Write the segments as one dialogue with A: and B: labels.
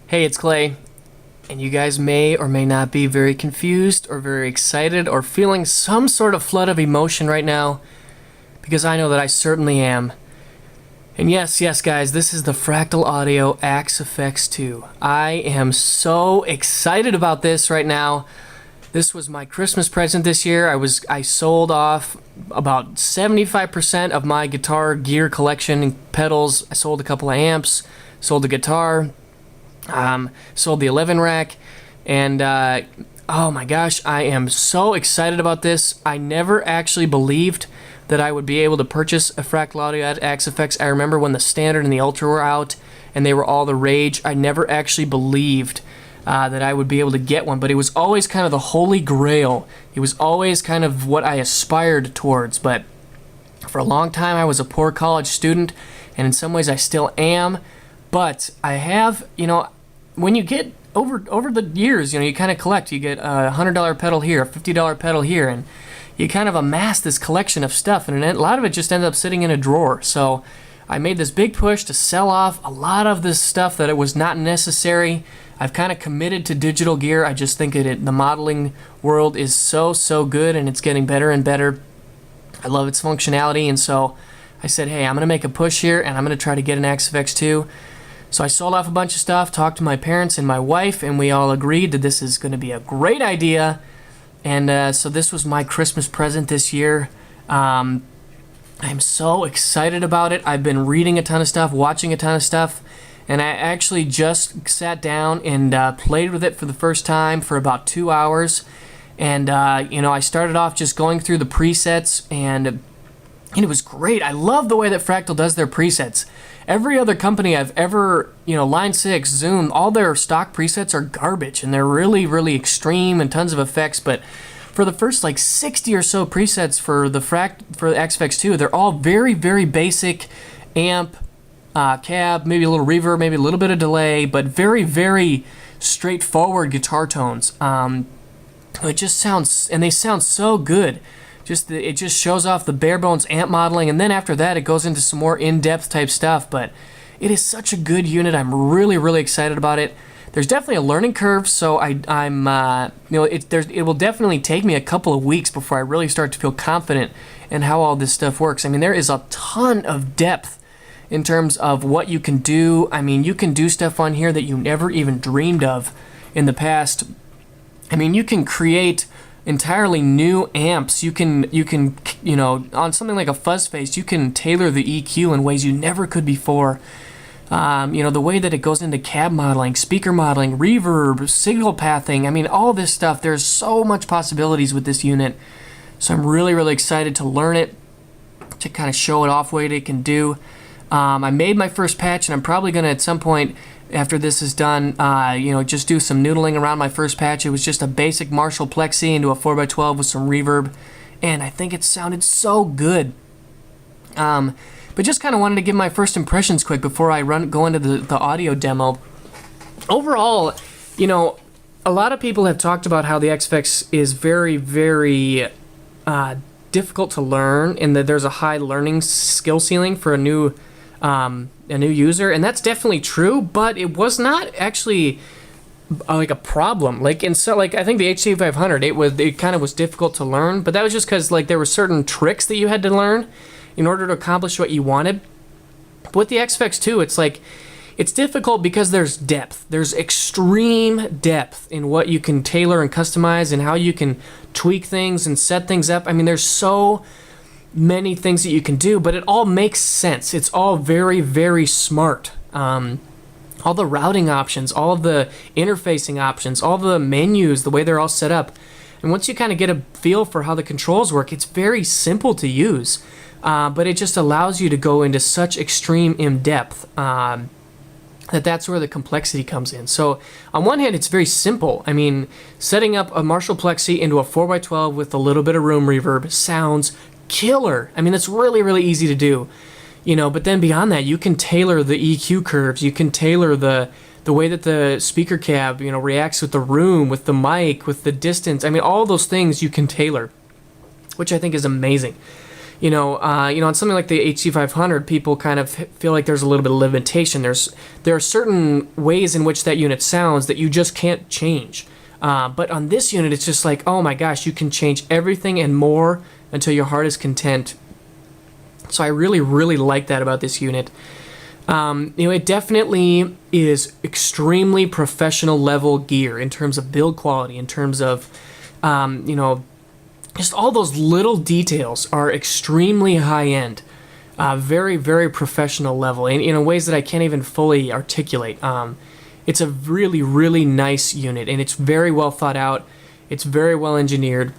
A: Hey, it's Clay, and you guys may or may not be very confused or very excited or feeling some sort of flood of emotion right now, because I know that I certainly am. And yes, guys, this is the Fractal Audio Axe Effects 2. I am so excited about this right now. This was my Christmas present this year. I sold off about 75% of my guitar gear collection, pedals. I sold a couple of amps, sold the guitar, sold the 11 rack, and oh my gosh, I am so excited about this. I never actually believed that I would be able to purchase a Fractal Audio Axe Effects. I remember when the Standard and the Ultra were out and they were all the rage. I never actually believed that I would be able to get one, but it was always kind of the holy grail. It was always kind of what I aspired towards, but for a long time I was a poor college student, and in some ways I still am, but I have, when you get over the years, you kind of collect. You get a $100 pedal here, a $50 pedal here, and you kind of amass this collection of stuff, and a lot of it just ends up sitting in a drawer. So I made this big push to sell off a lot of this stuff that it was not necessary. I've kind of committed to digital gear. I just think the modeling world is so good, and it's getting better and better. I love its functionality, and so I said, hey, I'm going to make a push here, and I'm going to try to get an Axe FX 2. So I sold off a bunch of stuff, talked to my parents and my wife, and we all agreed that this is going to be a great idea. And so this was my Christmas present this year. I'm so excited about it. I've been reading a ton of stuff, watching a ton of stuff, and I actually just sat down and played with it for the first time for about 2 hours. And I started off just going through the presets, and it was great. I love the way that Fractal does their presets. Every other company I've ever, Line 6, Zoom, all their stock presets are garbage, and they're really extreme and tons of effects, but for the first 60 or so presets for the Axe FX 2, they're all very basic amp, cab, maybe a little reverb, maybe a little bit of delay, but very straightforward guitar tones. It just sounds, and they sound so good. It just shows off the bare bones amp modeling, and then after that it goes into some more in-depth type stuff, but it is such a good unit. I'm really excited about it. There's definitely a learning curve, so it will definitely take me a couple of weeks before I really start to feel confident in how all this stuff works. I mean, there is a ton of depth in terms of what you can do. I mean, you can do stuff on here that you never even dreamed of in the past. I mean, you can create entirely new amps. You can on something like a fuzz face, you can tailor the EQ in ways you never could before. The way that it goes into cab modeling, speaker modeling, reverb, signal pathing. I mean, all this stuff. There's so much possibilities with this unit. So I'm really excited to learn it, to kind of show it off what it can do. I made my first patch, and I'm probably going to, at some point after this is done, just do some noodling around my first patch. It was just a basic Marshall Plexi into a 4x12 with some reverb, and I think it sounded so good. But just kind of wanted to give my first impressions quick before I go into the audio demo. Overall, a lot of people have talked about how the Axe FX is very difficult to learn, and that there's a high learning skill ceiling for a new user, and that's definitely true, but it was not actually a problem. I think the HC500, it kind of was difficult to learn, but that was just because there were certain tricks that you had to learn in order to accomplish what you wanted. But with the Axe FX 2, it's difficult because there's depth. There's extreme depth in what you can tailor and customize, and how you can tweak things and set things up. I mean, there's so many things that you can do, but it all makes sense. It's all very smart. All the routing options, all of the interfacing options, all the menus, the way they're all set up. And once you kind of get a feel for how the controls work, it's very simple to use, but it just allows you to go into such extreme in-depth that's where the complexity comes in. So on one hand, it's very simple. I mean, setting up a Marshall Plexi into a 4x12 with a little bit of room reverb sounds killer. I mean, it's really easy to do, but then beyond that, you can tailor the EQ curves. You can tailor the way that the speaker cab, reacts with the room, with the mic, with the distance. I mean, all those things you can tailor, which I think is amazing. On something like the HC500, people kind of feel like there's a little bit of limitation. There are certain ways in which that unit sounds that you just can't change. But on this unit, it's just like, oh my gosh, you can change everything and more until your heart is content. So I really, really like that about this unit. It definitely is extremely professional level gear in terms of build quality, in terms of, just all those little details are extremely high end, very, very professional level, in ways that I can't even fully articulate. It's a really, really nice unit, and it's very well thought out. It's very well engineered,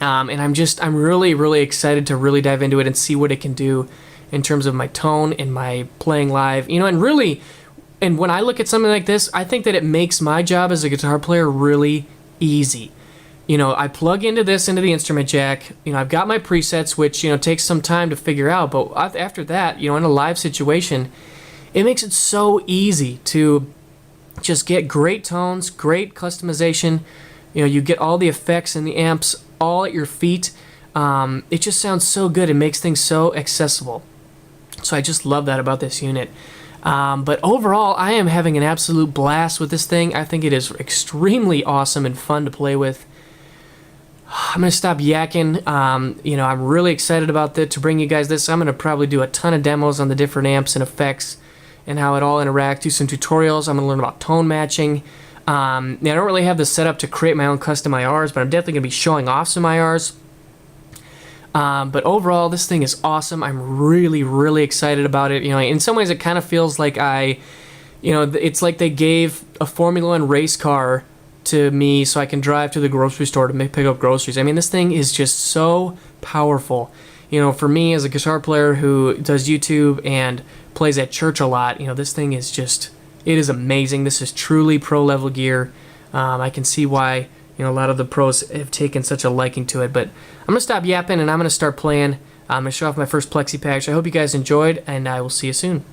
A: and I'm really, really excited to really dive into it and see what it can do in terms of my tone and my playing live. And when I look at something like this, I think that it makes my job as a guitar player really easy. I plug into the instrument jack. I've got my presets, which, takes some time to figure out. But after that, in a live situation, it makes it so easy to just get great tones, great customization. You get all the effects and the amps all at your feet. It just sounds so good. It makes things so accessible. So I just love that about this unit. But overall, I am having an absolute blast with this thing. I think it is extremely awesome and fun to play with. I'm going to stop yakking. I'm really excited about to bring you guys this. I'm going to probably do a ton of demos on the different amps and effects and how it all interacts, do some tutorials. I'm going to learn about tone matching. I don't really have the setup to create my own custom IRs, but I'm definitely going to be showing off some IRs. But overall, this thing is awesome. I'm really, really excited about it. In some ways, it kind of feels like it's like they gave a Formula One race car to me so I can drive to the grocery store to pick up groceries. I mean, this thing is just so powerful. For me as a guitar player who does YouTube and plays at church a lot, this thing is just, it is amazing. This is truly pro level gear. I can see why, a lot of the pros have taken such a liking to it. But I'm going to stop yapping and I'm going to start playing. I'm going to show off my first Plexi patch. I hope you guys enjoyed, and I will see you soon.